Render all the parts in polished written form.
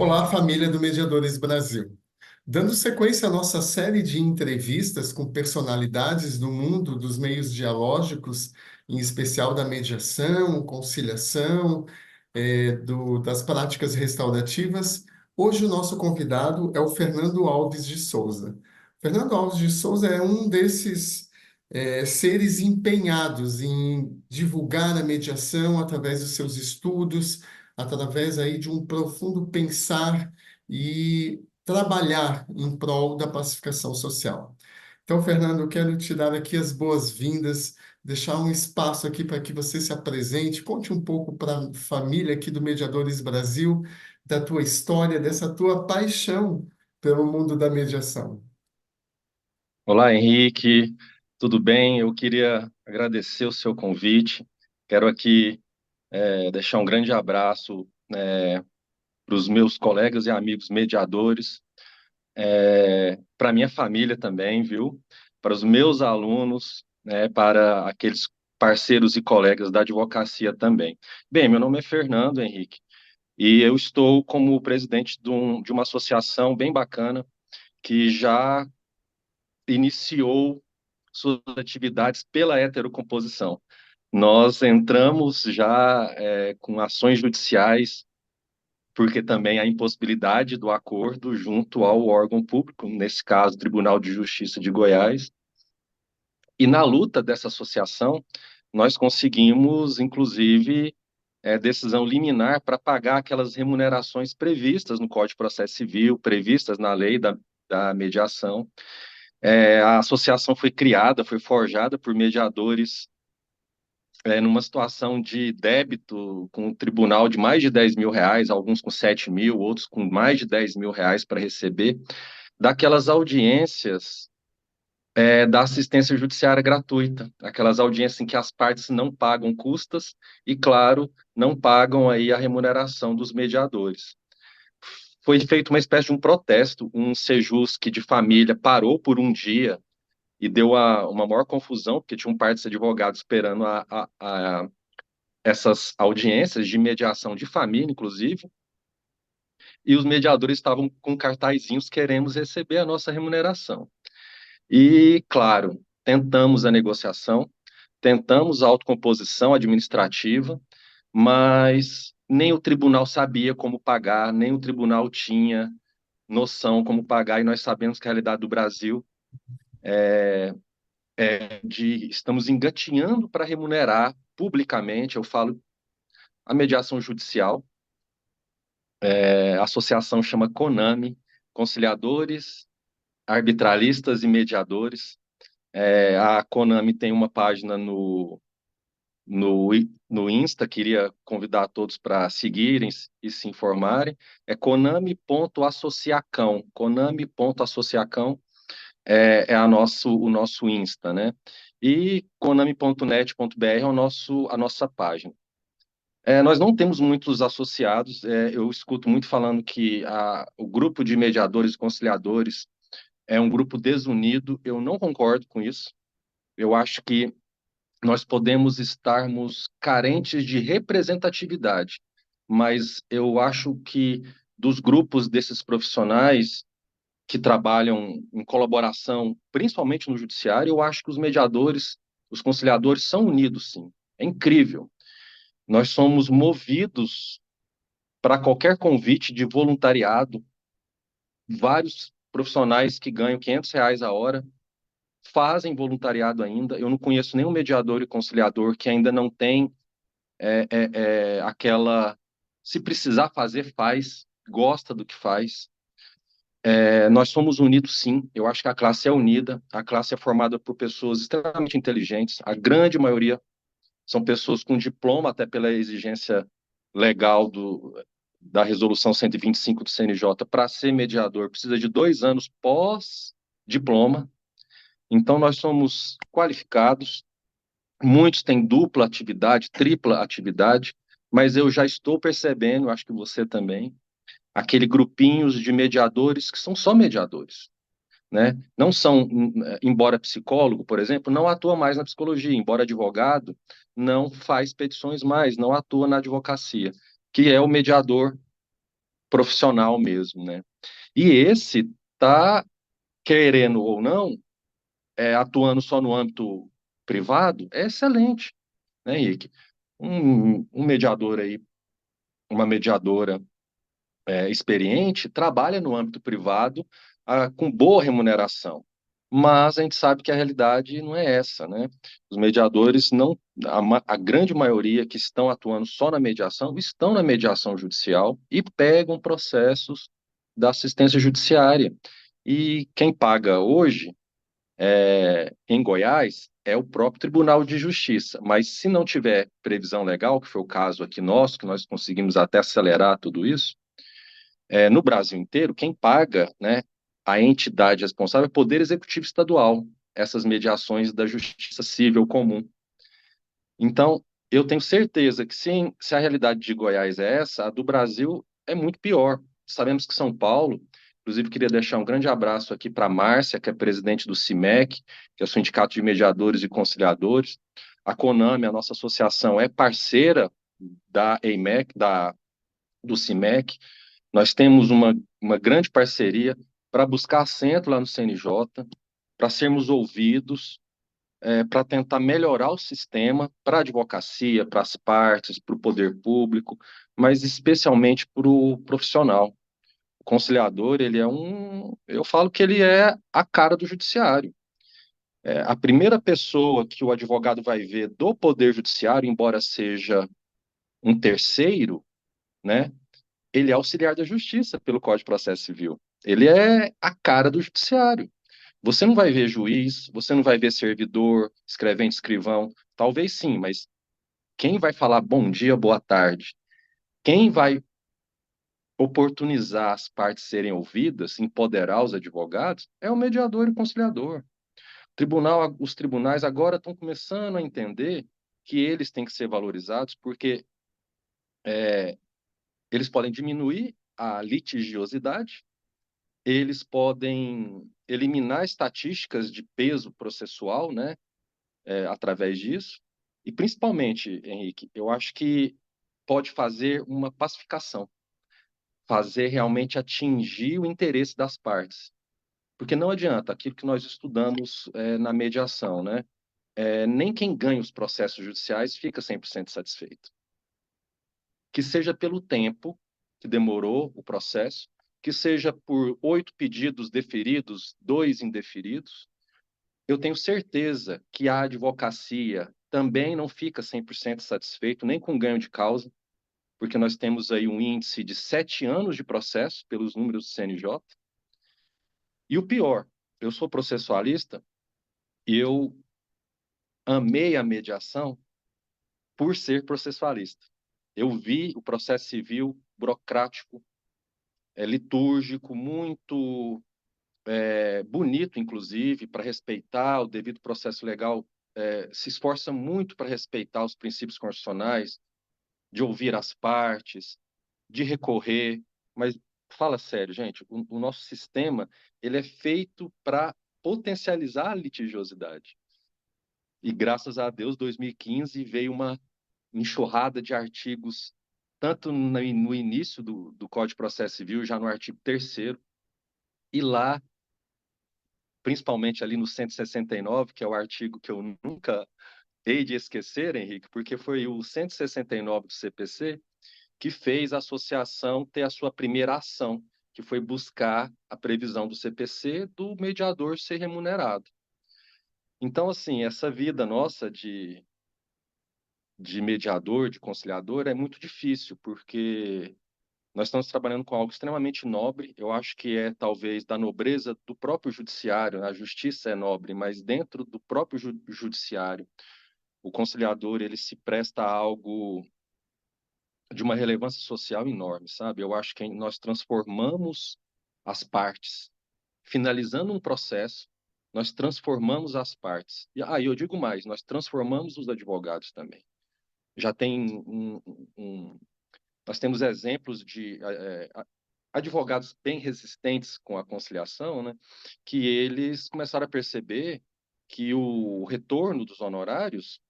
Olá, família do Mediadores Brasil. Dando sequência à nossa série de entrevistas com personalidades do mundo dos meios dialógicos, em especial da mediação, conciliação, das práticas restaurativas, hoje o nosso convidado é o Fernando Alves de Souza. Fernando Alves de Souza é um desses seres empenhados em divulgar a mediação através dos seus estudos, através aí de um profundo pensar e trabalhar em prol da pacificação social. Então, Fernando, eu quero te dar aqui as boas-vindas, deixar um espaço aqui para que você se apresente, conte um pouco para a família aqui do Mediadores Brasil, da tua história, dessa tua paixão pelo mundo da mediação. Olá, Henrique, tudo bem? Eu queria agradecer o seu convite. Quero aqui deixar um grande abraço para os meus colegas e amigos mediadores, para minha família também, viu? Para os meus alunos, né? Para aqueles parceiros e colegas da advocacia também. Bem, meu nome é Fernando Henrique e eu estou como presidente de uma associação bem bacana que já iniciou suas atividades pela heterocomposição. Nós entramos já com ações judiciais, porque também a impossibilidade do acordo junto ao órgão público, nesse caso, o Tribunal de Justiça de Goiás. E na luta dessa associação, nós conseguimos, inclusive, decisão liminar para pagar aquelas remunerações previstas no Código de Processo Civil, previstas na lei da mediação. A associação foi criada, foi forjada por mediadores numa situação de débito com o tribunal de mais de R$ 10.000, alguns com 7.000, outros com mais de R$ 10.000 para receber, daquelas audiências da assistência judiciária gratuita, aquelas audiências em que as partes não pagam custas e, claro, não pagam aí a remuneração dos mediadores. Foi feito uma espécie de um protesto, um sejus que de família parou por um dia e deu uma maior confusão, porque tinha um par de advogados esperando essas audiências de mediação de família, inclusive, e os mediadores estavam com cartazinhos: queremos receber a nossa remuneração. E, claro, tentamos a negociação, tentamos a autocomposição administrativa, mas nem o tribunal sabia como pagar, nem o tribunal tinha noção como pagar, e nós sabemos que a realidade do Brasil estamos engatinhando para remunerar publicamente, eu falo, a mediação judicial. A associação chama CONAME, Conciliadores, Arbitralistas e Mediadores. A CONAME tem uma página no, no Insta, queria convidar todos para seguirem e se informarem. É coname.associacão. Coname.associacão o nosso Insta, né? E coname.net.br é a nossa página. Nós não temos muitos associados. Eu escuto muito falando que o grupo de mediadores e conciliadores é um grupo desunido. Eu não concordo com isso. Eu acho que nós podemos estarmos carentes de representatividade, mas eu acho que dos grupos desses profissionais que trabalham em colaboração, principalmente no judiciário, eu acho que os mediadores, os conciliadores são unidos, sim. É incrível. Nós somos movidos para qualquer convite de voluntariado. Vários profissionais que ganham R$ 500 a hora fazem voluntariado ainda. Eu não conheço nenhum mediador e conciliador que ainda não tem aquela. Se precisar fazer, faz, gosta do que faz. Nós somos unidos, sim. Eu acho que a classe é unida. A classe é formada por pessoas extremamente inteligentes. A grande maioria são pessoas com diploma, até pela exigência legal da Resolução 125 do CNJ. Para ser mediador, precisa de 2 anos pós-diploma. Então, nós somos qualificados. Muitos têm dupla atividade, tripla atividade, mas eu já estou percebendo, acho que você também, aquele grupinhos de mediadores que são só mediadores, né? Não são, embora psicólogo, por exemplo, não atua mais na psicologia, embora advogado, não faz petições mais, não atua na advocacia, que é o mediador profissional mesmo, né? E esse tá, querendo ou não, atuando só no âmbito privado, é excelente, né, Henrique? Um mediador aí, uma mediadora experiente, trabalha no âmbito privado com boa remuneração. Mas a gente sabe que a realidade não é essa, né? Os mediadores não, a grande maioria que estão atuando só na mediação, estão na mediação judicial e pegam processos da assistência judiciária. E quem paga hoje, em Goiás, é o próprio Tribunal de Justiça. Mas se não tiver previsão legal, que foi o caso aqui nosso, que nós conseguimos até acelerar tudo isso, no Brasil inteiro, quem paga, né, a entidade responsável é o Poder Executivo Estadual, essas mediações da Justiça Civil comum. Então, eu tenho certeza que se a realidade de Goiás é essa, a do Brasil é muito pior. Sabemos que São Paulo, inclusive queria deixar um grande abraço aqui para a Márcia, que é presidente do CIMEC, que é o Sindicato de Mediadores e Conciliadores. A CONAME, a nossa associação, é parceira da EIMEC, do CIMEC. Nós temos uma grande parceria para buscar assento lá no CNJ, para sermos ouvidos, para tentar melhorar o sistema para a advocacia, para as partes, para o poder público, mas especialmente para o profissional. O conciliador, eu falo que ele é a cara do judiciário. A primeira pessoa que o advogado vai ver do poder judiciário, embora seja um terceiro, né, ele é auxiliar da justiça pelo Código de Processo Civil. Ele é a cara do judiciário. Você não vai ver juiz, você não vai ver servidor, escrevente, escrivão. Talvez sim, mas quem vai falar bom dia, boa tarde? Quem vai oportunizar as partes serem ouvidas, empoderar os advogados, é o mediador e o conciliador. Os tribunais agora estão começando a entender que eles têm que ser valorizados porque eles podem diminuir a litigiosidade, eles podem eliminar estatísticas de peso processual, né, através disso, e principalmente, Henrique, eu acho que pode fazer uma pacificação, fazer realmente atingir o interesse das partes. Porque não adianta aquilo que nós estudamos na mediação, né? Nem quem ganha os processos judiciais fica 100% satisfeito. Que seja pelo tempo que demorou o processo, que seja por 8 pedidos deferidos, 2 indeferidos, eu tenho certeza que a advocacia também não fica 100% satisfeito, nem com ganho de causa, porque nós temos aí um índice de 7 anos de processo, pelos números do CNJ. E o pior, eu sou processualista e eu amei a mediação por ser processualista. Eu vi o processo civil burocrático, litúrgico, muito bonito, inclusive, para respeitar o devido processo legal, se esforça muito para respeitar os princípios constitucionais, de ouvir as partes, de recorrer, mas fala sério, gente, o nosso sistema ele é feito para potencializar a litigiosidade. E graças a Deus, 2015 veio uma enxurrada de artigos, tanto no início do Código de Processo Civil, já no artigo 3º, e lá principalmente ali no 169, que é o artigo que eu nunca hei de esquecer, Henrique, porque foi o 169 do CPC que fez a associação ter a sua primeira ação, que foi buscar a previsão do CPC do mediador ser remunerado. Então, assim, essa vida nossa de mediador, de conciliador, é muito difícil, porque nós estamos trabalhando com algo extremamente nobre. Eu acho que é talvez da nobreza do próprio judiciário. A justiça é nobre, mas dentro do próprio judiciário, o conciliador ele se presta a algo de uma relevância social enorme, sabe? Eu acho que nós transformamos as partes, finalizando um processo, nós transformamos as partes. E eu digo mais, nós transformamos os advogados também. Já tem nós temos exemplos de advogados bem resistentes com a conciliação, né, que eles começaram a perceber que o retorno dos honorários,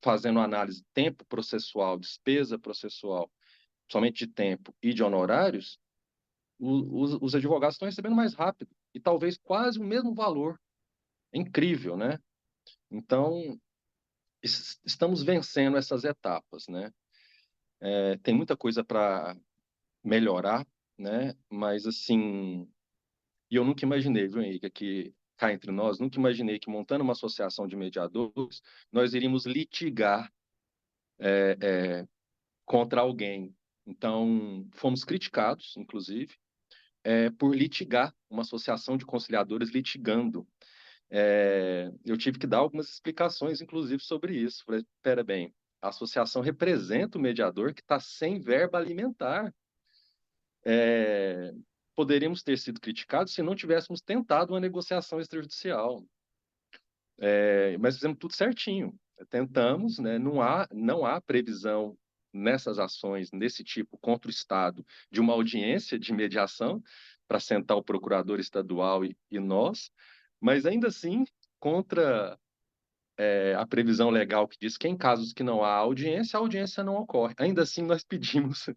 fazendo análise de tempo processual, despesa processual, somente de tempo e de honorários, os advogados estão recebendo mais rápido e talvez quase o mesmo valor. É incrível, né? Então, estamos vencendo essas etapas, né? Tem muita coisa para melhorar, né? Mas, assim, e eu nunca imaginei, viu, Henrique, que cá entre nós, nunca imaginei que montando uma associação de mediadores, nós iríamos litigar contra alguém. Então, fomos criticados, inclusive, por litigar, uma associação de conciliadores litigando. Eu tive que dar algumas explicações, inclusive, sobre isso. Falei, espera bem, a associação representa o mediador que está sem verba alimentar. É, Poderíamos ter sido criticados se não tivéssemos tentado uma negociação extrajudicial. Mas fizemos tudo certinho. Tentamos, né? Não há previsão nessas ações, nesse tipo, contra o Estado, de uma audiência de mediação para sentar o procurador estadual e nós, mas ainda assim, contra a previsão legal que diz que em casos que não há audiência, a audiência não ocorre. Ainda assim, nós pedimos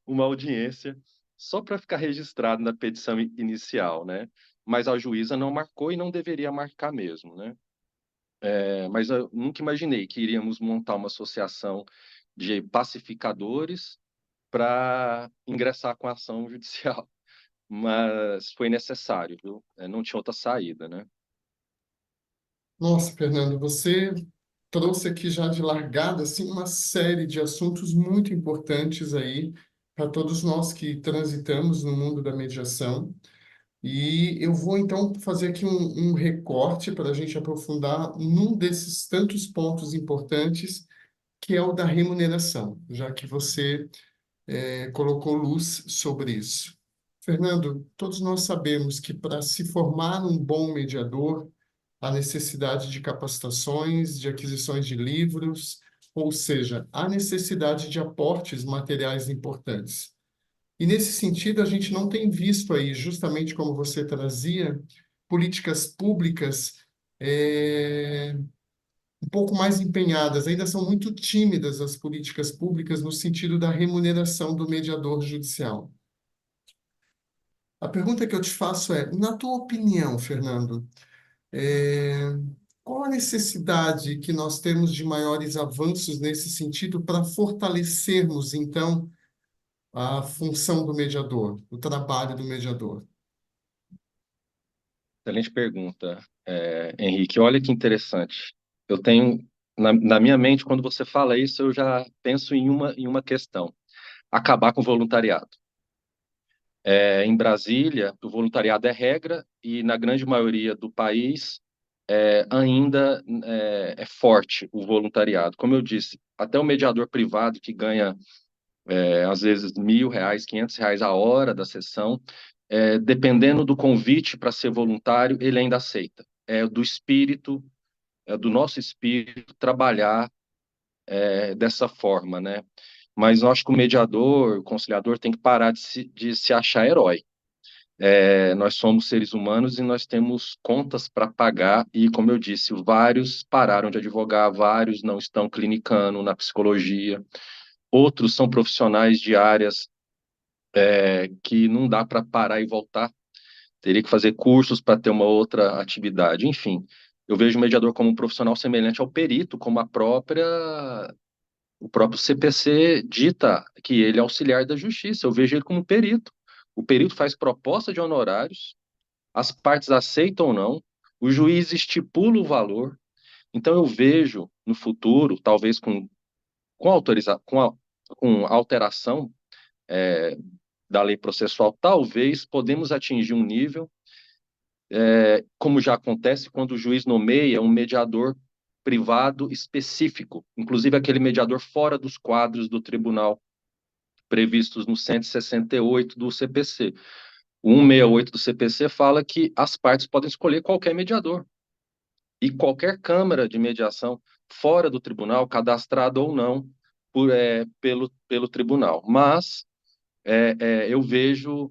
uma audiência só para ficar registrado na petição inicial, né? Mas a juíza não marcou e não deveria marcar mesmo, né? Mas eu nunca imaginei que iríamos montar uma associação de pacificadores para ingressar com a ação judicial. Mas foi necessário, viu? Não tinha outra saída, né? Nossa, Fernando, você trouxe aqui já de largada assim uma série de assuntos muito importantes aí para todos nós que transitamos no mundo da mediação. E eu vou então fazer aqui um recorte para a gente aprofundar num desses tantos pontos importantes, que é o da remuneração, já que você colocou luz sobre isso. Fernando, todos nós sabemos que para se formar um bom mediador, há necessidade de capacitações, de aquisições de livros, ou seja, há necessidade de aportes materiais importantes. E nesse sentido, a gente não tem visto aí, justamente como você trazia, políticas públicas um pouco mais empenhadas. Ainda são muito tímidas as políticas públicas no sentido da remuneração do mediador judicial. A pergunta que eu te faço é, na tua opinião, Fernando, é, qual a necessidade que nós temos de maiores avanços nesse sentido para fortalecermos, então, a função do mediador, o trabalho do mediador? Excelente pergunta, Henrique. Olha que interessante. Eu tenho, na minha mente, quando você fala isso, eu já penso em uma questão: acabar com o voluntariado. Em Brasília, o voluntariado é regra e, na grande maioria do país, ainda é forte o voluntariado. Como eu disse, até o mediador privado que ganha, às vezes, R$ 1.000, R$ 500 a hora da sessão, dependendo do convite para ser voluntário, ele ainda aceita. É do espírito, do nosso espírito, trabalhar dessa forma, né? Mas eu acho que o mediador, o conciliador, tem que parar de se achar herói. Nós somos seres humanos e nós temos contas para pagar, e, como eu disse, vários pararam de advogar, vários não estão clinicando na psicologia, outros são profissionais de áreas que não dá para parar e voltar, teria que fazer cursos para ter uma outra atividade. Enfim, eu vejo o mediador como um profissional semelhante ao perito, como o próprio CPC dita que ele é auxiliar da justiça. Eu vejo ele como perito. O perito faz proposta de honorários, as partes aceitam ou não, o juiz estipula o valor. Então eu vejo no futuro, talvez com alteração da lei processual, talvez podemos atingir um nível, como já acontece quando o juiz nomeia um mediador privado específico, inclusive aquele mediador fora dos quadros do tribunal previstos no 168 do CPC. O 168 do CPC fala que as partes podem escolher qualquer mediador e qualquer câmara de mediação fora do tribunal, cadastrada ou não pelo tribunal. Mas eu vejo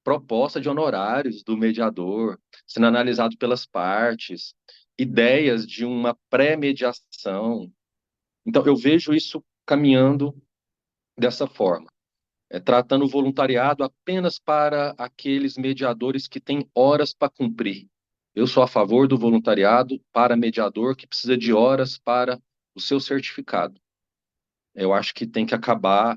proposta de honorários do mediador sendo analisado pelas partes, ideias de uma pré-mediação. Então, eu vejo isso caminhando dessa forma. tratando o voluntariado apenas para aqueles mediadores que têm horas para cumprir. Eu sou a favor do voluntariado para mediador que precisa de horas para o seu certificado. Eu acho que tem que acabar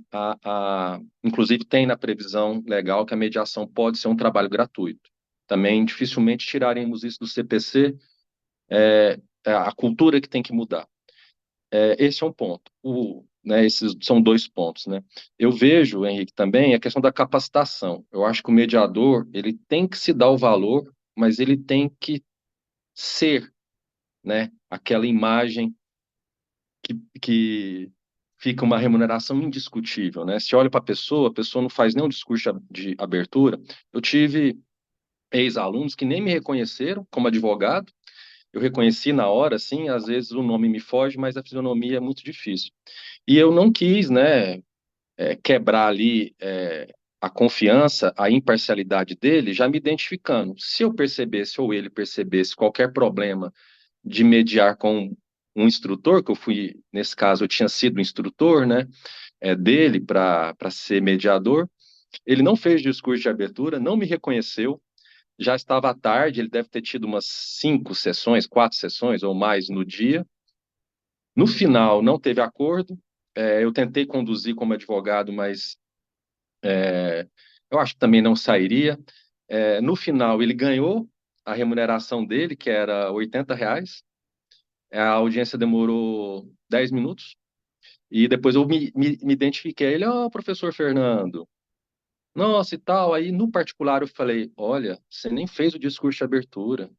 inclusive tem na previsão legal que a mediação pode ser um trabalho gratuito. Também dificilmente tiraremos isso do CPC, é a cultura que tem que mudar. Esse é um ponto. Esses são dois pontos, né? Eu vejo, Henrique, também a questão da capacitação. Eu acho que o mediador, ele tem que se dar o valor, mas ele tem que ser, né, aquela imagem que fica uma remuneração indiscutível, né? Se olha para a pessoa não faz nenhum discurso de abertura. Eu tive ex-alunos que nem me reconheceram como advogado. Eu reconheci na hora, assim, às vezes o nome me foge, mas a fisionomia é muito difícil. E eu não quis, né, quebrar ali a confiança, a imparcialidade dele, já me identificando. Se eu percebesse ou ele percebesse qualquer problema de mediar com um instrutor, que eu fui, nesse caso, eu tinha sido instrutor, né, dele para ser mediador, ele não fez discurso de abertura, não me reconheceu, já estava à tarde, ele deve ter tido umas 5 sessões, 4 sessões ou mais no dia. No final, não teve acordo. Eu tentei conduzir como advogado, mas eu acho que também não sairia. No final, ele ganhou a remuneração dele, que era R$ 80. A audiência demorou 10 minutos. E depois eu me identifiquei. Ele, professor Fernando, nossa e tal. Aí, no particular, eu falei: olha, você nem fez o discurso de abertura.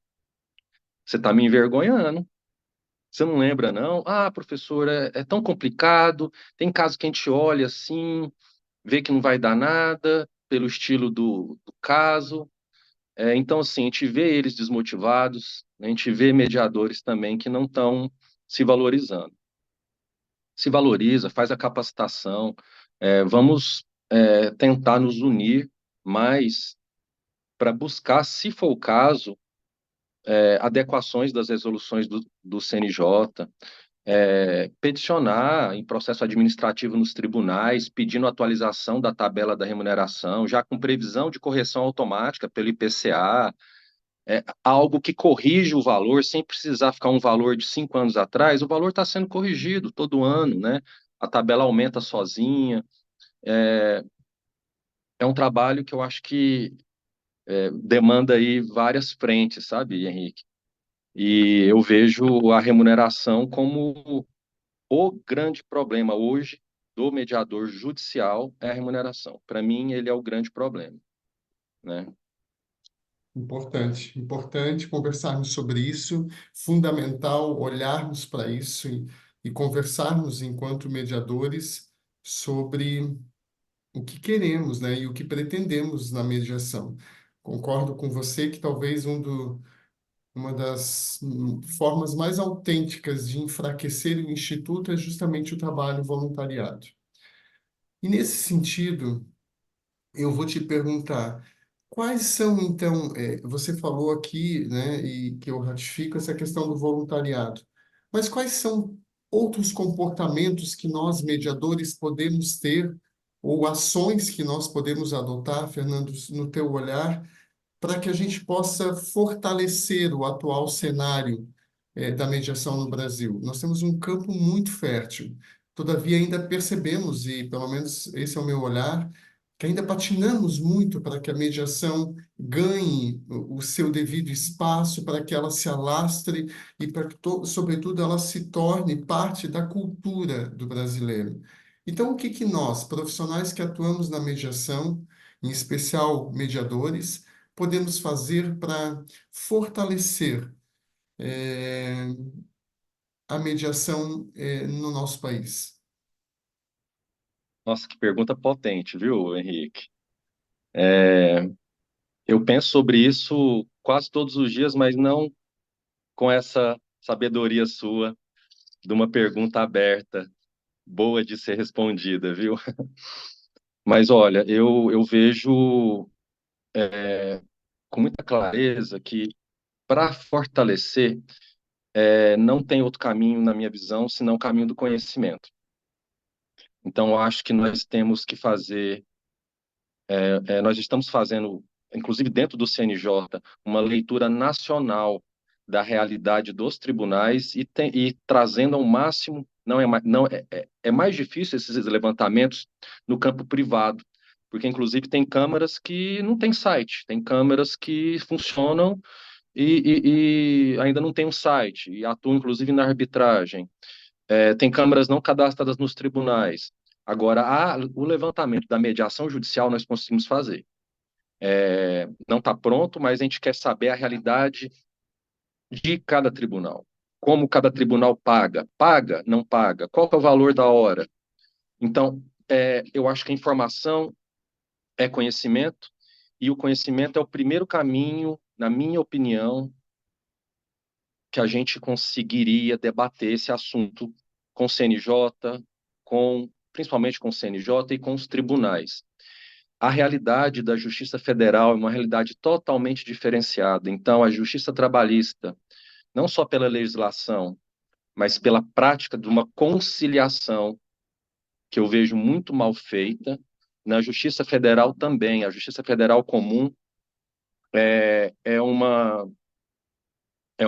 Você está me envergonhando. Você não lembra, não? Professor, é tão complicado. Tem casos que a gente olha assim, vê que não vai dar nada, pelo estilo do caso. Então, assim, a gente vê eles desmotivados, a gente vê mediadores também que não estão se valorizando. Se valoriza, faz a capacitação, vamos tentar nos unir mais para buscar, se for o caso, adequações das resoluções do CNJ, peticionar em processo administrativo nos tribunais, pedindo atualização da tabela da remuneração, já com previsão de correção automática pelo IPCA, algo que corrige o valor, sem precisar ficar um valor de 5 anos atrás, o valor está sendo corrigido todo ano, né? A tabela aumenta sozinha. É um trabalho que eu acho que demanda aí várias frentes, sabe, Henrique? E eu vejo a remuneração como o grande problema hoje do mediador judicial é a remuneração. Para mim, ele é o grande problema, né? Importante, importante conversarmos sobre isso, fundamental olharmos para isso e conversarmos enquanto mediadores sobre o que queremos, né, e o que pretendemos na mediação. Concordo com você que talvez uma das formas mais autênticas de enfraquecer o Instituto é justamente o trabalho voluntariado. E nesse sentido, eu vou te perguntar, quais são, então, você falou aqui, né, e que eu ratifico essa questão do voluntariado, mas quais são outros comportamentos que nós, mediadores, podemos ter, ou ações que nós podemos adotar, Fernando, no teu olhar, para que a gente possa fortalecer o atual cenário da mediação no Brasil. Nós temos um campo muito fértil. Todavia, ainda percebemos, e pelo menos esse é o meu olhar, que ainda patinamos muito para que a mediação ganhe o seu devido espaço, para que ela se alastre e para que, sobretudo, ela se torne parte da cultura do brasileiro. Então, o que que nós, profissionais que atuamos na mediação, em especial mediadores, podemos fazer para fortalecer eh, a mediação no nosso país? Nossa, que pergunta potente, viu, Henrique? Eu penso sobre isso quase todos os dias, mas não com essa sabedoria sua de uma pergunta aberta, boa de ser respondida, viu? Mas olha, eu vejo com muita clareza que para fortalecer, não tem outro caminho, na minha visão, senão o caminho do conhecimento. Então, eu acho que nós temos que fazer. Nós estamos fazendo, inclusive dentro do CNJ, uma leitura nacional da realidade dos tribunais e trazendo ao máximo, não é mais difícil esses levantamentos no campo privado, porque inclusive tem câmaras que não têm site, tem câmaras que funcionam e ainda não tem um site, e atuam inclusive na arbitragem. Tem câmaras não cadastradas nos tribunais. Agora, o levantamento da mediação judicial nós conseguimos fazer. Não está pronto, mas a gente quer saber a realidade de cada tribunal. Como cada tribunal paga? Paga? Não paga? Qual que é o valor da hora? Então, eu acho que a informação é conhecimento, e o conhecimento é o primeiro caminho, na minha opinião, que a gente conseguiria debater esse assunto com o CNJ, principalmente com o CNJ e com os tribunais. A realidade da Justiça Federal é uma realidade totalmente diferenciada. Então, a Justiça Trabalhista, não só pela legislação, mas pela prática de uma conciliação que eu vejo muito mal feita, na Justiça Federal também. A Justiça Federal comum é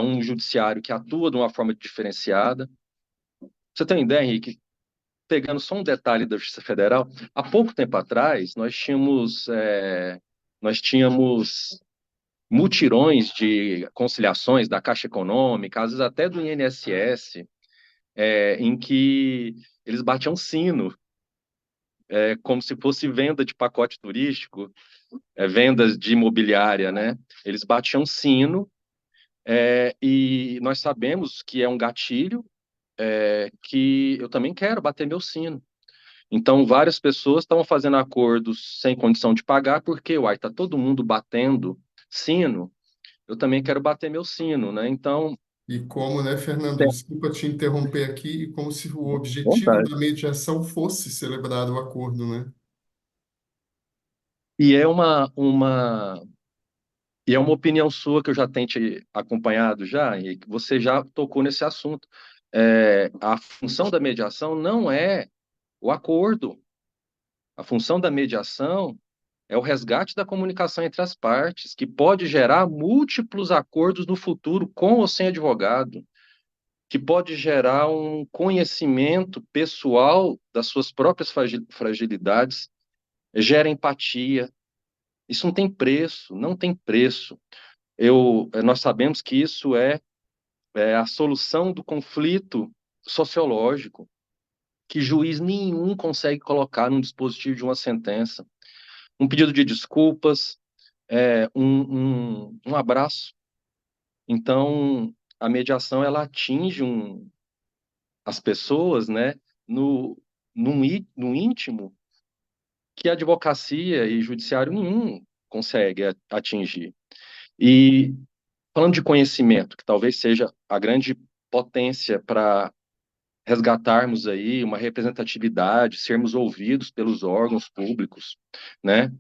um judiciário que atua de uma forma diferenciada. Você tem uma ideia, Henrique? Pegando só um detalhe da Justiça Federal, há pouco tempo atrás, nós tínhamos mutirões de conciliações da Caixa Econômica, às vezes até do INSS, em que eles batiam sino, como se fosse venda de pacote turístico, vendas de imobiliária, né? Eles batiam sino, e nós sabemos que é um gatilho, que eu também quero bater meu sino. Então, várias pessoas estavam fazendo acordos sem condição de pagar, porque, uai, tá todo mundo batendo sino, eu também quero bater meu sino, né? Então, E como, né, Fernando, tem desculpa te interromper aqui, e como se o objetivo vontade. da mediação fosse celebrar o acordo, né? E é uma opinião sua que eu já tenho te acompanhado já, Henrique, você já tocou nesse assunto. A função da mediação não é o acordo. A função da mediação é o resgate da comunicação entre as partes, que pode gerar múltiplos acordos no futuro, com ou sem advogado, que pode gerar um conhecimento pessoal das suas próprias fragilidades, gera empatia. Isso não tem preço, não tem preço. Nós sabemos que isso é a solução do conflito sociológico, que juiz nenhum consegue colocar num dispositivo de uma sentença. Um pedido de desculpas, um abraço. Então, a mediação ela atinge as pessoas, né, no íntimo, que a advocacia e judiciário nenhum consegue atingir. E falando de conhecimento, que talvez seja a grande potência para resgatarmos aí uma representatividade, sermos ouvidos pelos órgãos públicos, né?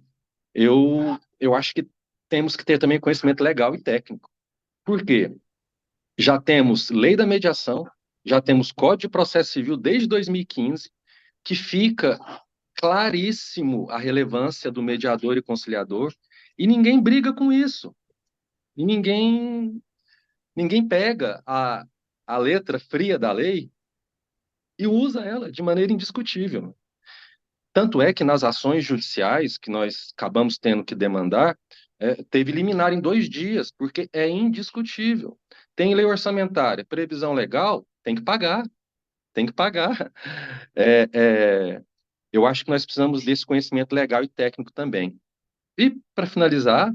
Eu acho que temos que ter também conhecimento legal e técnico. Por quê? Já temos lei da mediação, já temos Código de Processo Civil desde 2015, que fica claríssimo a relevância do mediador e conciliador, e ninguém briga com isso. E ninguém pega a letra fria da lei e usa ela de maneira indiscutível. Tanto é que nas ações judiciais que nós acabamos tendo que demandar, teve liminar em 2 dias, porque é indiscutível. Tem lei orçamentária, previsão legal, tem que pagar, tem que pagar. É, é, eu acho que nós precisamos desse conhecimento legal e técnico também. E, para finalizar,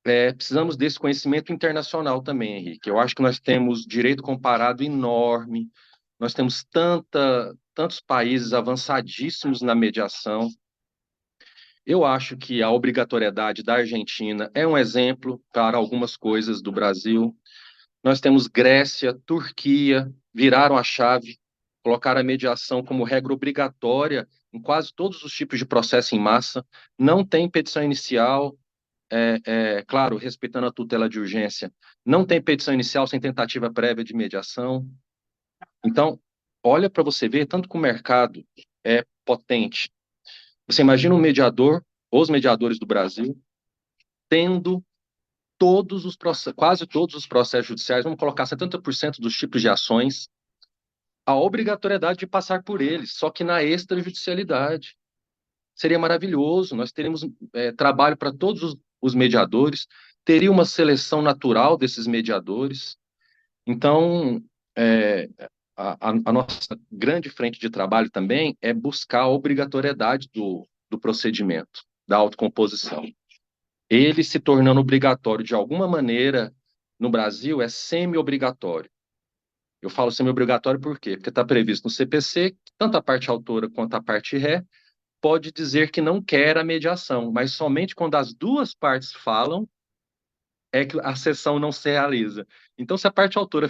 precisamos desse conhecimento internacional também, Henrique. Eu acho que nós temos direito comparado enorme, nós temos tantos países avançadíssimos na mediação. Eu acho que a obrigatoriedade da Argentina é um exemplo para algumas coisas do Brasil. Nós temos Grécia, Turquia, viraram a chave, colocaram a mediação como regra obrigatória em quase todos os tipos de processo em massa. Não tem petição inicial, claro, respeitando a tutela de urgência. Não tem petição inicial sem tentativa prévia de mediação. Então, olha para você ver, tanto que o mercado é potente. Você imagina um mediador os mediadores do Brasil, tendo quase todos os processos judiciais, vamos colocar 70% dos tipos de ações, a obrigatoriedade de passar por eles, só que na extrajudicialidade. Seria maravilhoso, nós teríamos trabalho para todos os mediadores, teria uma seleção natural desses mediadores. Então, é, a nossa grande frente de trabalho também é buscar a obrigatoriedade do procedimento, da autocomposição. Ele se tornando obrigatório de alguma maneira no Brasil é semi-obrigatório. Eu falo semi-obrigatório por quê? Porque está previsto no CPC, tanto a parte autora quanto a parte ré pode dizer que não quer a mediação, mas somente quando as duas partes falam é que a sessão não se realiza. Então, se a parte autora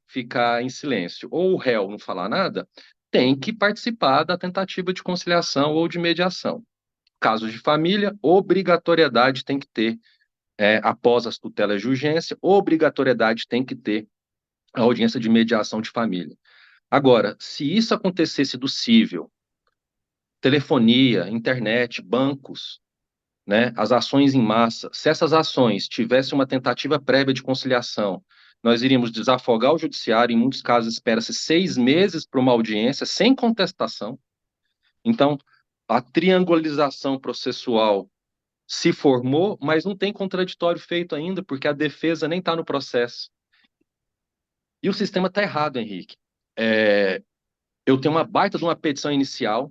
ficar em silêncio ou o réu não falar nada, tem que participar da tentativa de conciliação ou de mediação. Casos de família, obrigatoriedade tem que ter, após as tutelas de urgência, obrigatoriedade tem que ter a audiência de mediação de família. Agora, se isso acontecesse do cível, telefonia, internet, bancos, né, as ações em massa, se essas ações tivessem uma tentativa prévia de conciliação, nós iríamos desafogar o judiciário, em muitos casos espera-se 6 meses para uma audiência sem contestação. Então, a triangularização processual se formou, mas não tem contraditório feito ainda, porque a defesa nem está no processo. E o sistema está errado, Henrique. Eu tenho uma baita de uma petição inicial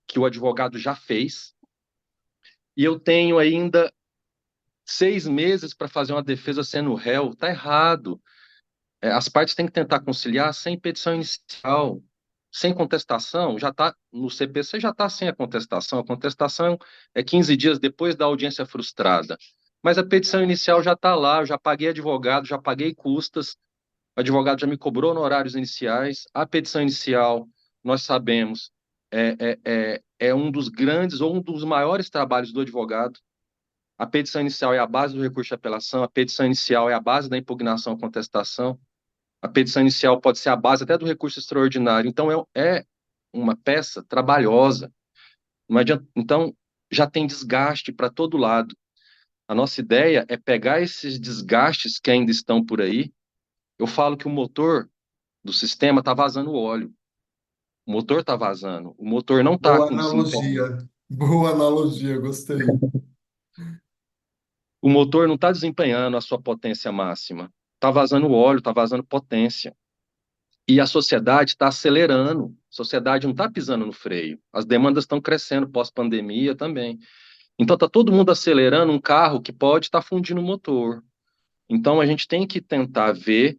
que o advogado já fez, e eu tenho ainda 6 meses para fazer uma defesa sendo réu. Está errado. As partes têm que tentar conciliar sem petição inicial, sem contestação. Já está no CPC, já está sem a contestação. A contestação é 15 dias depois da audiência frustrada. Mas a petição inicial já está lá. Eu já paguei advogado, já paguei custas. O advogado já me cobrou honorários iniciais. A petição inicial, nós sabemos, é um dos grandes ou um dos maiores trabalhos do advogado. A petição inicial é a base do recurso de apelação, a petição inicial é a base da impugnação à contestação, a petição inicial pode ser a base até do recurso extraordinário. Então, é uma peça trabalhosa. Não adianta, então, já tem desgaste para todo lado. A nossa ideia é pegar esses desgastes que ainda estão por aí. Eu falo que o motor do sistema está vazando óleo. O motor está vazando. O motor não está Boa com desempenho. analogia. Boa analogia, gostei. O motor não está desempenhando a sua potência máxima. Está vazando óleo, está vazando potência. E a sociedade está acelerando. A sociedade não está pisando no freio. As demandas estão crescendo pós-pandemia também. Então está todo mundo acelerando um carro que pode estar fundindo o motor. Então a gente tem que tentar ver,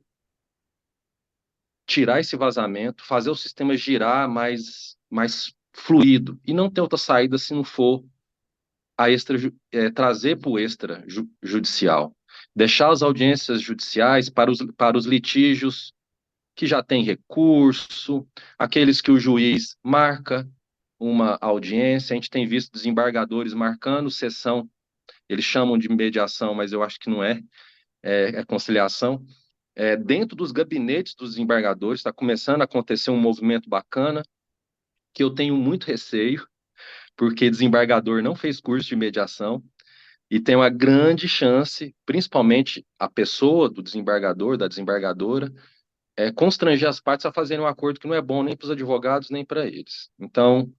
tirar esse vazamento, fazer o sistema girar mais fluido e não ter outra saída se não for trazer para o extrajudicial. Deixar as audiências judiciais para os litígios que já têm recurso, aqueles que o juiz marca uma audiência. A gente tem visto desembargadores marcando sessão, eles chamam de mediação, mas eu acho que não é conciliação. Dentro dos gabinetes dos desembargadores, está começando a acontecer um movimento bacana, que eu tenho muito receio, porque desembargador não fez curso de mediação, e tem uma grande chance, principalmente a pessoa do desembargador, da desembargadora, constranger as partes a fazerem um acordo que não é bom nem para os advogados, nem para eles. Então,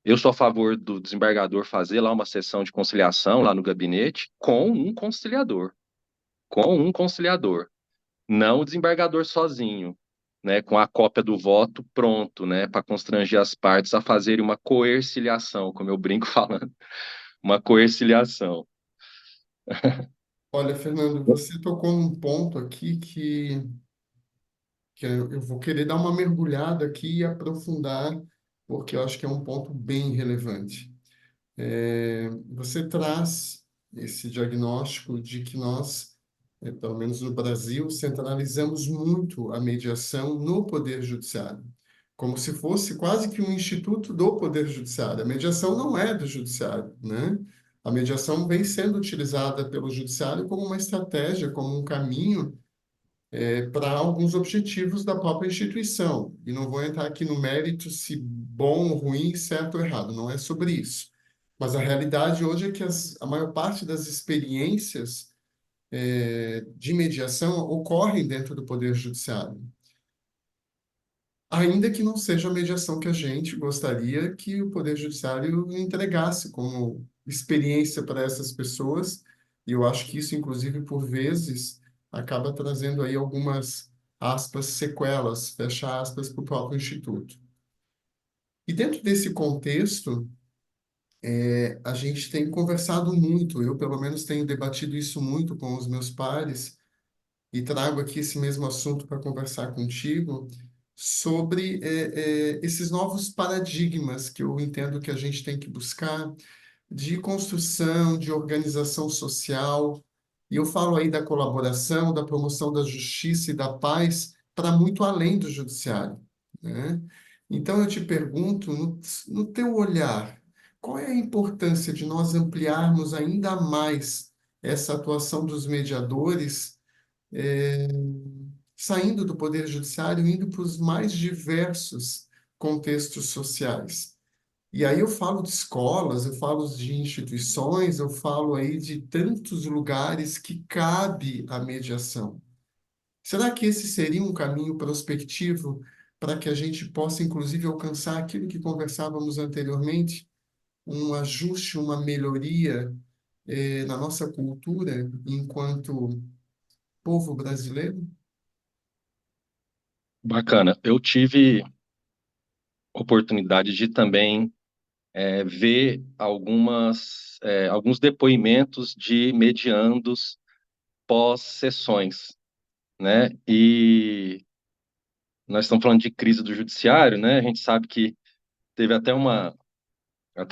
eu sou a favor do desembargador fazer lá uma sessão de conciliação lá no gabinete com um conciliador, não o desembargador sozinho, né, com a cópia do voto pronto, né, para constranger as partes a fazerem uma coerciliação, como eu brinco falando, uma coerciliação. Olha, Fernando, você tocou num ponto aqui que eu vou querer dar uma mergulhada aqui e aprofundar, porque eu acho que é um ponto bem relevante. Você traz esse diagnóstico de que nós, pelo menos no Brasil, centralizamos muito a mediação no Poder Judiciário, como se fosse quase que um instituto do Poder Judiciário. A mediação não é do Judiciário, né? A mediação vem sendo utilizada pelo Judiciário como uma estratégia, como um caminho para alguns objetivos da própria instituição. E não vou entrar aqui no mérito se bom ou ruim, certo ou errado, não é sobre isso. Mas a realidade hoje é que a maior parte das experiências de mediação ocorrem dentro do Poder Judiciário. Ainda que não seja a mediação que a gente gostaria que o Poder Judiciário entregasse como experiência para essas pessoas, e eu acho que isso, inclusive, por vezes, acaba trazendo aí algumas, aspas, sequelas, fecha aspas, para o próprio Instituto. E dentro desse contexto, a gente tem conversado muito, eu pelo menos tenho debatido isso muito com os meus pares, e trago aqui esse mesmo assunto para conversar contigo sobre esses novos paradigmas que eu entendo que a gente tem que buscar de construção, de organização social. E eu falo aí da colaboração, da promoção da justiça e da paz para muito além do judiciário, né? Então eu te pergunto, no teu olhar, qual é a importância de nós ampliarmos ainda mais essa atuação dos mediadores, eh, saindo do Poder Judiciário, indo para os mais diversos contextos sociais? E aí eu falo de escolas, eu falo de instituições, eu falo aí de tantos lugares que cabe a mediação. Será que esse seria um caminho prospectivo para que a gente possa, inclusive, alcançar aquilo que conversávamos anteriormente, um ajuste, uma melhoria, na nossa cultura enquanto povo brasileiro? Bacana. Eu tive oportunidade de também ver alguns depoimentos de mediandos pós-sessões, né? E nós estamos falando de crise do judiciário, né? A gente sabe que teve até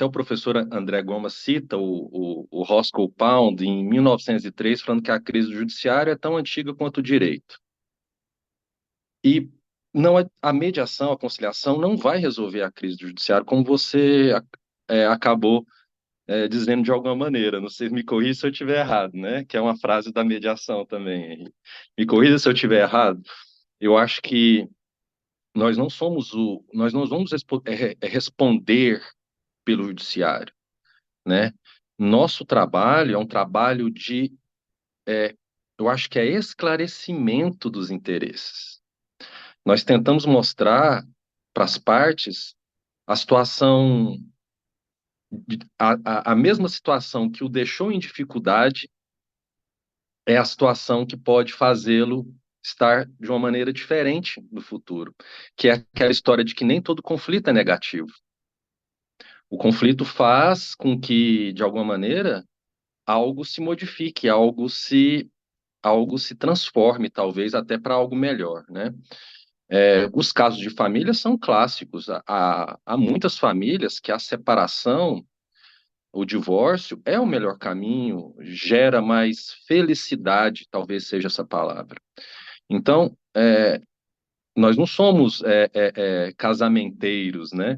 o professor André Gomes cita o Roscoe Pound em 1903, falando que a crise do judiciário é tão antiga quanto o direito. E não a mediação, a conciliação não vai resolver a crise do judiciário, como você acabou dizendo de alguma maneira. Não sei, me corrija se eu estiver errado, né? Que é uma frase da mediação também. Me corrija se eu estiver errado. Eu acho que nós não vamos responder pelo judiciário, né? Nosso trabalho é um trabalho eu acho que é esclarecimento dos interesses. Nós tentamos mostrar para as partes a situação, a mesma situação que o deixou em dificuldade é a situação que pode fazê-lo estar de uma maneira diferente no futuro, que é aquela história de que nem todo conflito é negativo. O conflito faz com que, de alguma maneira, algo se modifique, algo se transforme, talvez até para algo melhor, né? Os casos de família são clássicos. Há muitas famílias que a separação, o divórcio, é o melhor caminho, gera mais felicidade, talvez seja essa palavra. Então, nós não somos casamenteiros, né?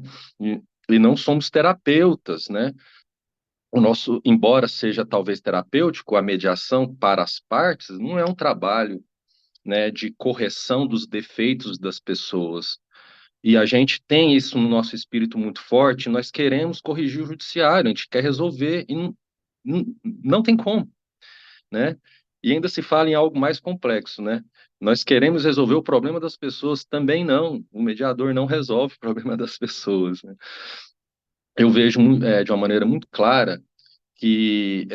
E não somos terapeutas, né? O nosso, embora seja talvez terapêutico, a mediação para as partes não é um trabalho, né, de correção dos defeitos das pessoas. E a gente tem isso no nosso espírito muito forte, nós queremos corrigir o judiciário, a gente quer resolver e não tem como, né? E ainda se fala em algo mais complexo, né? Nós queremos resolver o problema das pessoas, também não. O mediador não resolve o problema das pessoas, né? Eu vejo de uma maneira muito clara que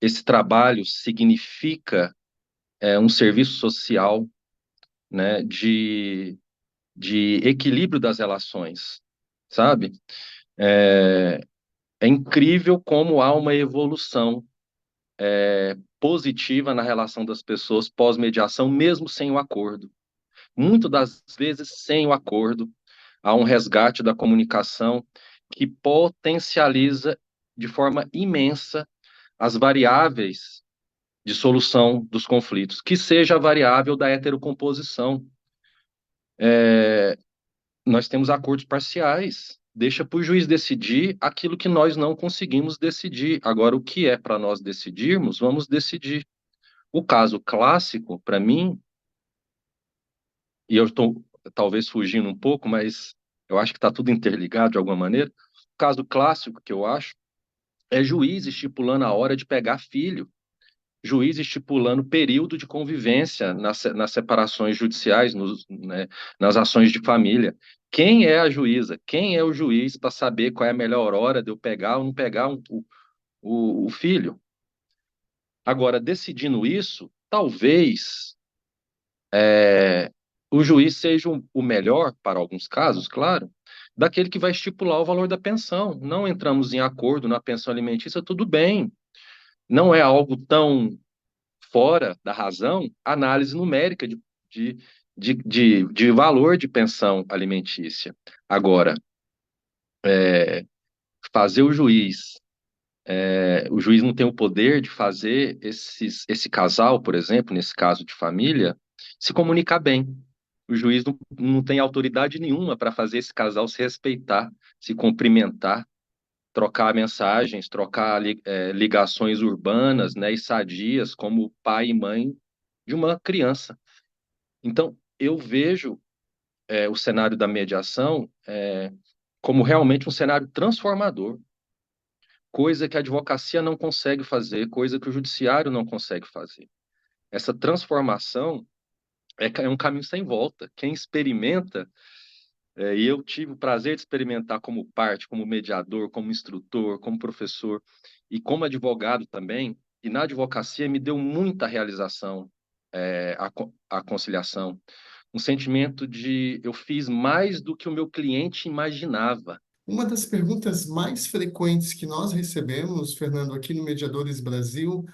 esse trabalho significa um serviço social, né, de equilíbrio das relações, sabe? É, é incrível como há uma evolução positiva na relação das pessoas pós-mediação, mesmo sem o acordo. Muitas das vezes, sem o acordo, há um resgate da comunicação que potencializa de forma imensa as variáveis de solução dos conflitos, que seja a variável da heterocomposição. Nós temos acordos parciais, deixa para o juiz decidir aquilo que nós não conseguimos decidir. Agora, o que é para nós decidirmos, vamos decidir. O caso clássico, para mim, e eu estou talvez fugindo um pouco, mas eu acho que está tudo interligado de alguma maneira. caso clássico que eu acho é juiz estipulando a hora de pegar filho, juiz estipulando período de convivência nas separações judiciais, né, nas ações de família. Quem é a juíza? Quem é o juiz para saber qual é a melhor hora de eu pegar ou não pegar o filho? Agora, decidindo isso, talvez o juiz seja o melhor, para alguns casos, claro, daquele que vai estipular o valor da pensão. Não entramos em acordo na pensão alimentícia, tudo bem. Não é algo tão fora da razão análise numérica de, de valor de pensão alimentícia. Agora, fazer o juiz não tem o poder de fazer esse casal, por exemplo, nesse caso de família, se comunicar bem. O juiz não tem autoridade nenhuma para fazer esse casal se respeitar, se cumprimentar, trocar mensagens, trocar ligações urbanas, né, e sadias, como pai e mãe de uma criança. Então, eu vejo o cenário da mediação como realmente um cenário transformador, coisa que a advocacia não consegue fazer, coisa que o judiciário não consegue fazer. Essa transformação é um caminho sem volta. Quem experimenta, e eu tive o prazer de experimentar como parte, como mediador, como instrutor, como professor e como advogado também, e na advocacia me deu muita realização, a conciliação, um sentimento de eu fiz mais do que o meu cliente imaginava. Uma das perguntas mais frequentes que nós recebemos, Fernando, aqui no Mediadores Brasil,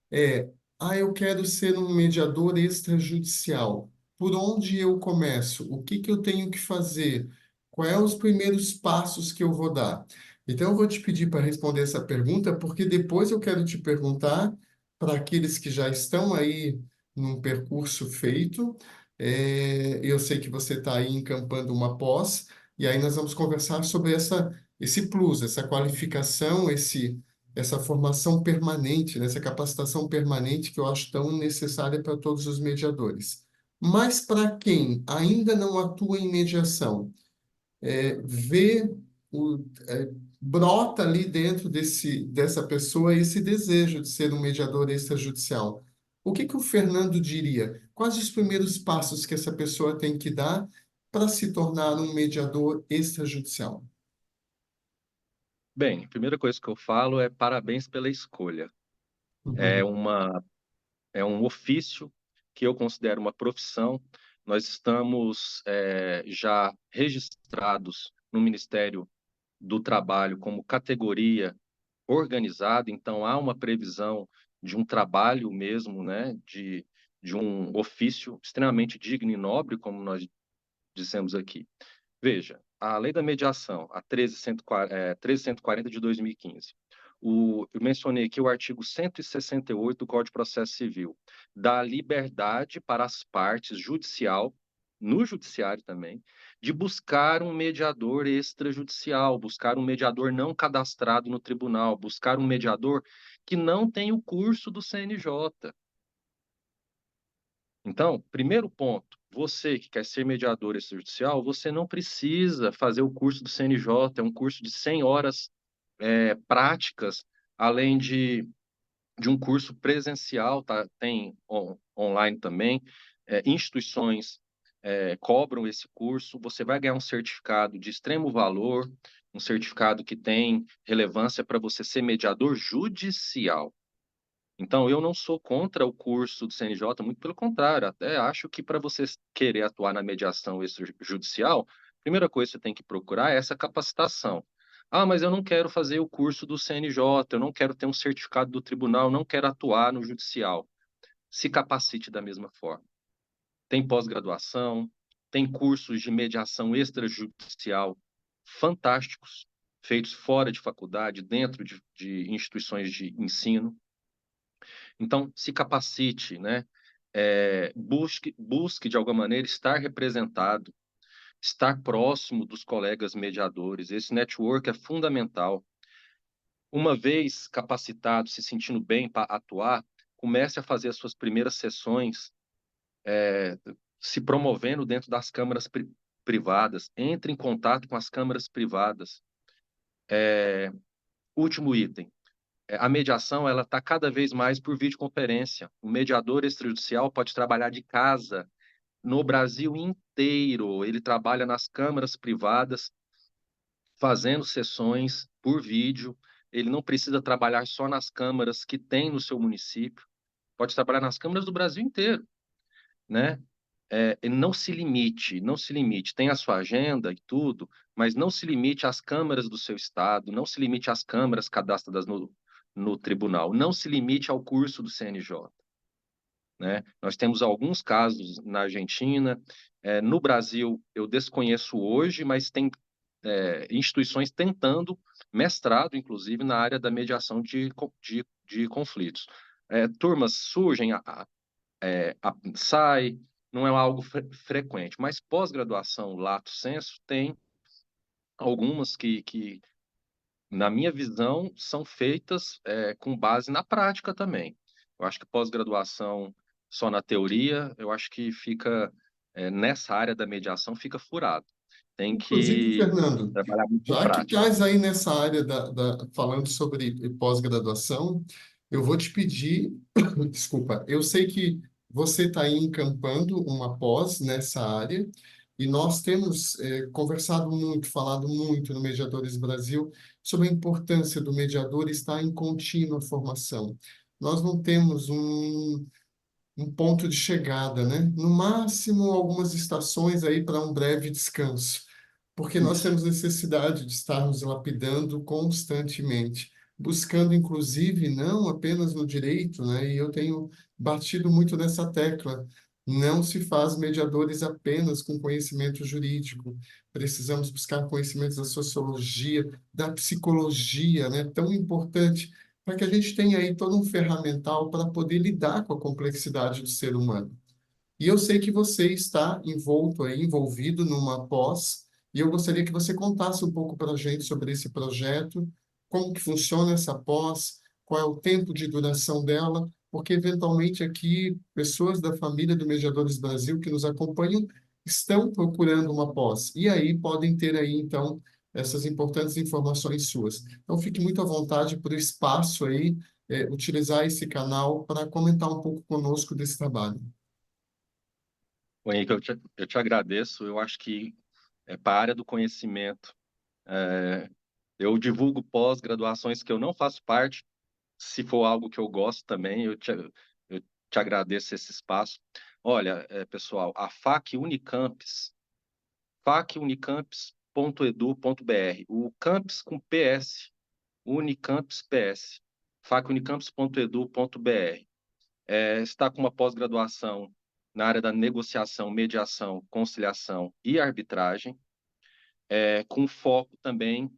é: eu quero ser um mediador extrajudicial. Por onde eu começo? O que que eu tenho que fazer? Quais são os primeiros passos que eu vou dar? Então, eu vou te pedir para responder essa pergunta, porque depois eu quero te perguntar para aqueles que já estão aí num percurso feito. Eu sei que você está aí encampando uma pós, e aí nós vamos conversar sobre esse plus, essa qualificação, essa formação permanente, né, essa capacitação permanente que eu acho tão necessária para todos os mediadores. Mas para quem ainda não atua em mediação, vê brota ali dentro dessa pessoa esse desejo de ser um mediador extrajudicial. O que que o Fernando diria? Quais os primeiros passos que essa pessoa tem que dar para se tornar um mediador extrajudicial? Bem, a primeira coisa que eu falo é parabéns pela escolha. É Uhum. uma, é um ofício que eu considero uma profissão. Nós estamos já registrados no Ministério do Trabalho como categoria organizada, então há uma previsão de um trabalho mesmo, né, de um ofício extremamente digno e nobre, como nós dissemos aqui. Veja, a lei da mediação, a 13.140 de 2015. Eu mencionei aqui o artigo 168 do Código de Processo Civil, dá liberdade para as partes judicial, no judiciário também, de buscar um mediador extrajudicial, buscar um mediador não cadastrado no tribunal, buscar um mediador que não tem o curso do CNJ. Então, primeiro ponto, você que quer ser mediador extrajudicial, você não precisa fazer o curso do CNJ, é um curso de 100 horas práticas, além de um curso presencial, tá? Tem online também, instituições cobram esse curso, você vai ganhar um certificado de extremo valor, um certificado que tem relevância para você ser mediador judicial. Então, eu não sou contra o curso do CNJ, muito pelo contrário, até acho que para você querer atuar na mediação extrajudicial, a primeira coisa que você tem que procurar é essa capacitação. Ah, mas eu não quero fazer o curso do CNJ, eu não quero ter um certificado do tribunal, eu não quero atuar no judicial. Se capacite da mesma forma. Tem pós-graduação, tem cursos de mediação extrajudicial fantásticos, feitos fora de faculdade, dentro de instituições de ensino. Então, se capacite, né? Busque de alguma maneira estar representado, estar próximo dos colegas mediadores. Esse network é fundamental. Uma vez capacitado, se sentindo bem para atuar, comece a fazer as suas primeiras sessões, se promovendo dentro das câmaras privadas. Entre em contato com as câmaras privadas. Último item. A mediação ela está cada vez mais por videoconferência. O mediador extrajudicial pode trabalhar de casa no Brasil inteiro. Ele trabalha nas câmaras privadas, fazendo sessões por vídeo. Ele não precisa trabalhar só nas câmaras que tem no seu município. Pode trabalhar nas câmaras do Brasil inteiro, né? E não se limite, não se limite. Tem a sua agenda e tudo, mas não se limite às câmaras do seu estado, não se limite às câmaras cadastradas no tribunal, não se limite ao curso do CNJ, né? Nós temos alguns casos na Argentina, no Brasil eu desconheço hoje, mas tem instituições tentando mestrado, inclusive, na área da mediação de conflitos. Turmas surgem, sai, não é algo frequente, mas pós-graduação, lato sensu, tem algumas que, na minha visão, são feitas com base na prática também. Eu acho que pós-graduação só na teoria, eu acho que fica, nessa área da mediação, fica furado. Tem Inclusive, que Fernando, trabalhar muito com já que prática. estás aí nessa área falando sobre pós-graduação, eu vou te pedir, desculpa, eu sei que você está aí encampando uma pós nessa área e nós temos conversado muito, falado muito no Mediadores Brasil sobre a importância do mediador estar em contínua formação. Nós não temos um ponto de chegada, né? No máximo, algumas estações aí para um breve descanso, porque nós Isso. temos necessidade de estarmos lapidando constantemente, buscando, inclusive, não apenas no direito, né? E eu tenho batido muito nessa tecla. Não se faz mediadores apenas com conhecimento jurídico. Precisamos buscar conhecimentos da sociologia, da psicologia, né? Tão importante para que a gente tenha aí todo um ferramental para poder lidar com a complexidade do ser humano. E eu sei que você está envolto aí, envolvido numa pós, e eu gostaria que você contasse um pouco para a gente sobre esse projeto, como que funciona essa pós, qual é o tempo de duração dela, porque eventualmente aqui pessoas da família do Mediadores Brasil que nos acompanham estão procurando uma pós, e aí podem ter aí então essas importantes informações suas. Então fique muito à vontade por espaço aí, utilizar esse canal para comentar um pouco conosco desse trabalho. Bom, Henrique, eu te agradeço. Eu acho que para a área do conhecimento, é, eu divulgo pós-graduações que eu não faço parte, se for algo que eu gosto também, eu te agradeço esse espaço. Olha, pessoal, a FAC Unicamps, facunicamps.edu.br, o campus com PS, Unicamps PS, facunicamps.edu.br, está com uma pós-graduação na área da negociação, mediação, conciliação e arbitragem, com foco também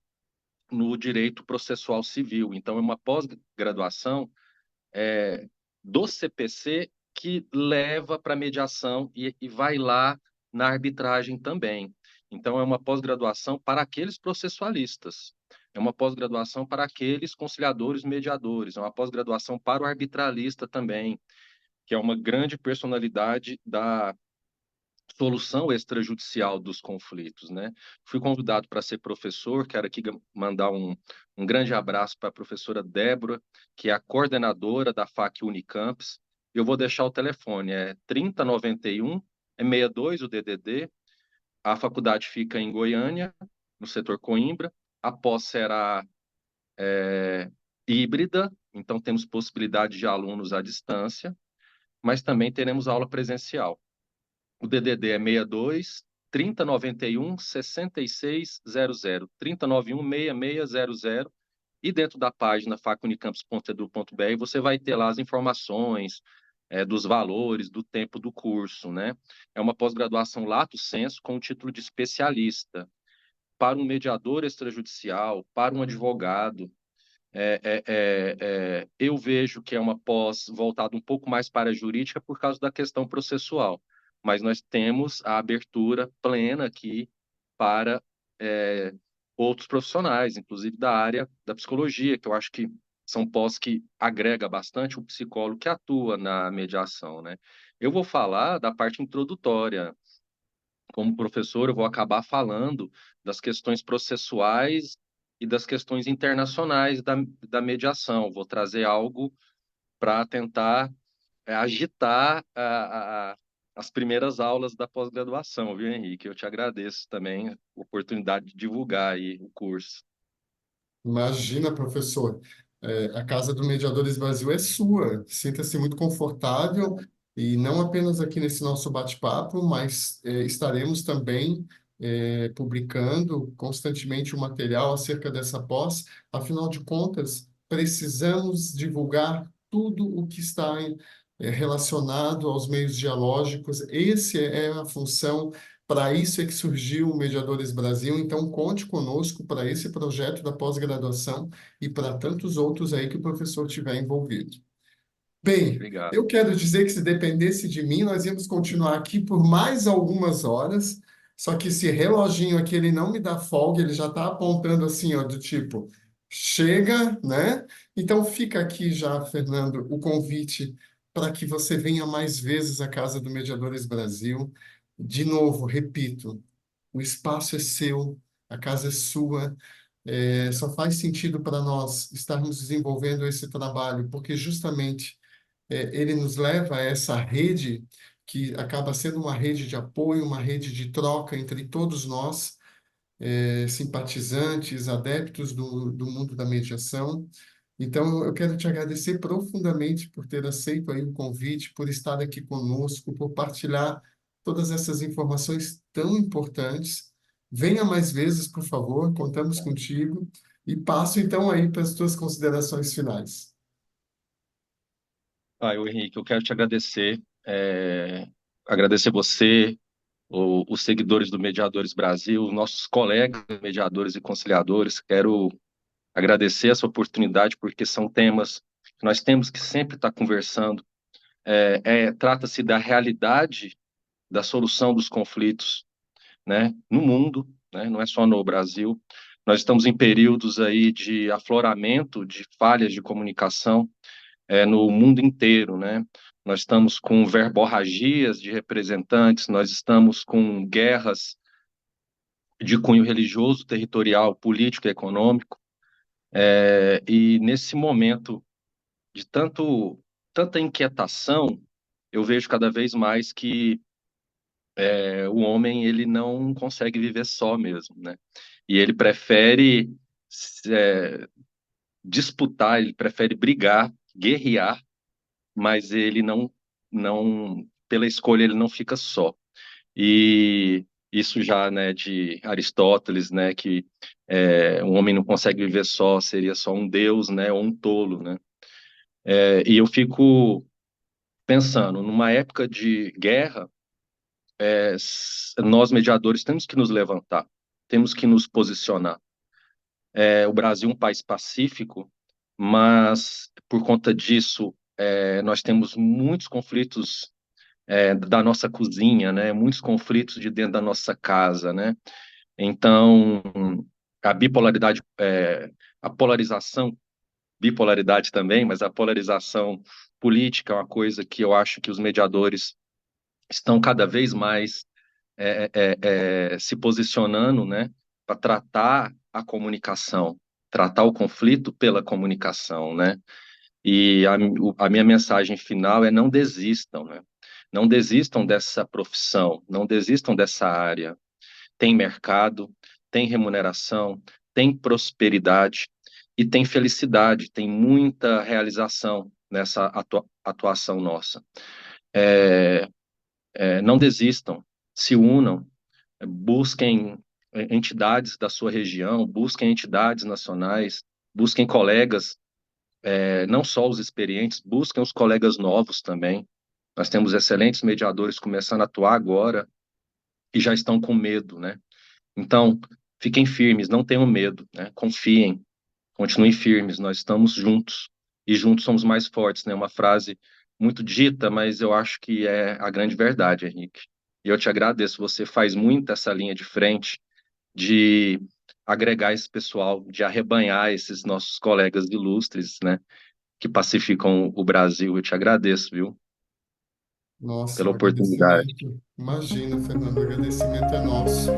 no direito processual civil. Então, é uma pós-graduação do CPC que leva para mediação e vai lá na arbitragem também. Então, é uma pós-graduação para aqueles processualistas, é uma pós-graduação para aqueles conciliadores mediadores, é uma pós-graduação para o arbitralista também, que é uma grande personalidade da solução extrajudicial dos conflitos, né? Fui convidado para ser professor, quero aqui mandar um grande abraço para a professora Débora, que é a coordenadora da FAC Unicamps. Eu vou deixar o telefone, é 3091, é 62 o DDD. A faculdade fica em Goiânia, no setor Coimbra. A pós será híbrida, então temos possibilidade de alunos à distância, mas também teremos aula presencial. O DDD é 62 3091 6600, 3091 6600, e dentro da página facunicamps.edu.br você vai ter lá as informações dos valores, do tempo do curso, né? É uma pós-graduação lato sensu com o título de especialista para um mediador extrajudicial, para um advogado. Eu vejo que é uma pós voltada um pouco mais para a jurídica por causa da questão processual, mas nós temos a abertura plena aqui para é, outros profissionais, inclusive da área da psicologia, que eu acho que são pós que agrega bastante o psicólogo que atua na mediação, né? Eu vou falar da parte introdutória. Como professor, eu vou acabar falando das questões processuais e das questões internacionais da mediação. Vou trazer algo para tentar agitar as primeiras aulas da pós-graduação, viu, Henrique? Eu te agradeço também a oportunidade de divulgar aí o curso. Imagina, professor, a Casa do Mediadores Brasil é sua. Sinta-se muito confortável e não apenas aqui nesse nosso bate-papo, mas estaremos também publicando constantemente o material acerca dessa pós. Afinal de contas, precisamos divulgar tudo o que está relacionado aos meios dialógicos. Essa é a função. Para isso é que surgiu o Mediadores Brasil, então conte conosco para esse projeto da pós-graduação e para tantos outros aí que o professor tiver envolvido. Bem, Obrigado. eu quero dizer que se dependesse de mim, nós íamos continuar aqui por mais algumas horas, só que esse reloginho aqui, ele não me dá folga, ele já está apontando assim, ó, do tipo, chega, né? Então fica aqui já, Fernando, o convite para que você venha mais vezes à Casa do Mediadores Brasil. De novo, repito, o espaço é seu, a casa é sua. Só faz sentido para nós estarmos desenvolvendo esse trabalho, porque justamente ele nos leva a essa rede que acaba sendo uma rede de apoio, uma rede de troca entre todos nós, simpatizantes, adeptos do mundo da mediação. Então, eu quero te agradecer profundamente por ter aceito aí o convite, por estar aqui conosco, por partilhar todas essas informações tão importantes. Venha mais vezes, por favor, contamos contigo. E passo então aí para as tuas considerações finais. Henrique, eu quero te agradecer, agradecer você, os seguidores do Mediadores Brasil, nossos colegas mediadores e conciliadores. Quero agradecer essa oportunidade, porque são temas que nós temos que sempre estar conversando. Trata-se da realidade da solução dos conflitos, né, no mundo, né, não é só no Brasil. Nós estamos em períodos aí de afloramento de falhas de comunicação no mundo inteiro, né? Nós estamos com verborragias de representantes, nós estamos com guerras de cunho religioso, territorial, político e econômico, e nesse momento de tanta inquietação, eu vejo cada vez mais que o homem ele não consegue viver só mesmo, né? E ele prefere é, disputar, ele prefere brigar, guerrear, mas ele não pela escolha ele não fica só. E isso já, né, de Aristóteles, né, que um homem não consegue viver só, seria só um deus, né, ou um tolo, né? E eu fico pensando, numa época de guerra, nós mediadores temos que nos levantar, temos que nos posicionar. O Brasil é um país pacífico, mas por conta disso, nós temos muitos conflitos da nossa cozinha, né? Muitos conflitos de dentro da nossa casa, né? Então, a bipolaridade, a polarização, bipolaridade também, mas a polarização política é uma coisa que eu acho que os mediadores estão cada vez mais se posicionando, né, para tratar a comunicação, tratar o conflito pela comunicação, né? E a minha mensagem final é não desistam, né? Não desistam dessa profissão, não desistam dessa área. Tem mercado, tem remuneração, tem prosperidade e tem felicidade, tem muita realização nessa atuação nossa. Não desistam, se unam, busquem entidades da sua região, busquem entidades nacionais, busquem colegas, não só os experientes, busquem os colegas novos também. Nós temos excelentes mediadores começando a atuar agora e já estão com medo, né? Então, fiquem firmes, não tenham medo, né? Confiem, continuem firmes, nós estamos juntos e juntos somos mais fortes, né? Uma frase muito dita, mas eu acho que é a grande verdade, Henrique. E eu te agradeço, você faz muito essa linha de frente de agregar esse pessoal, de arrebanhar esses nossos colegas ilustres, né, que pacificam o Brasil. Eu te agradeço, viu, Nossa, pela o oportunidade. agradecimento. Imagina, Fernando, o agradecimento é nosso.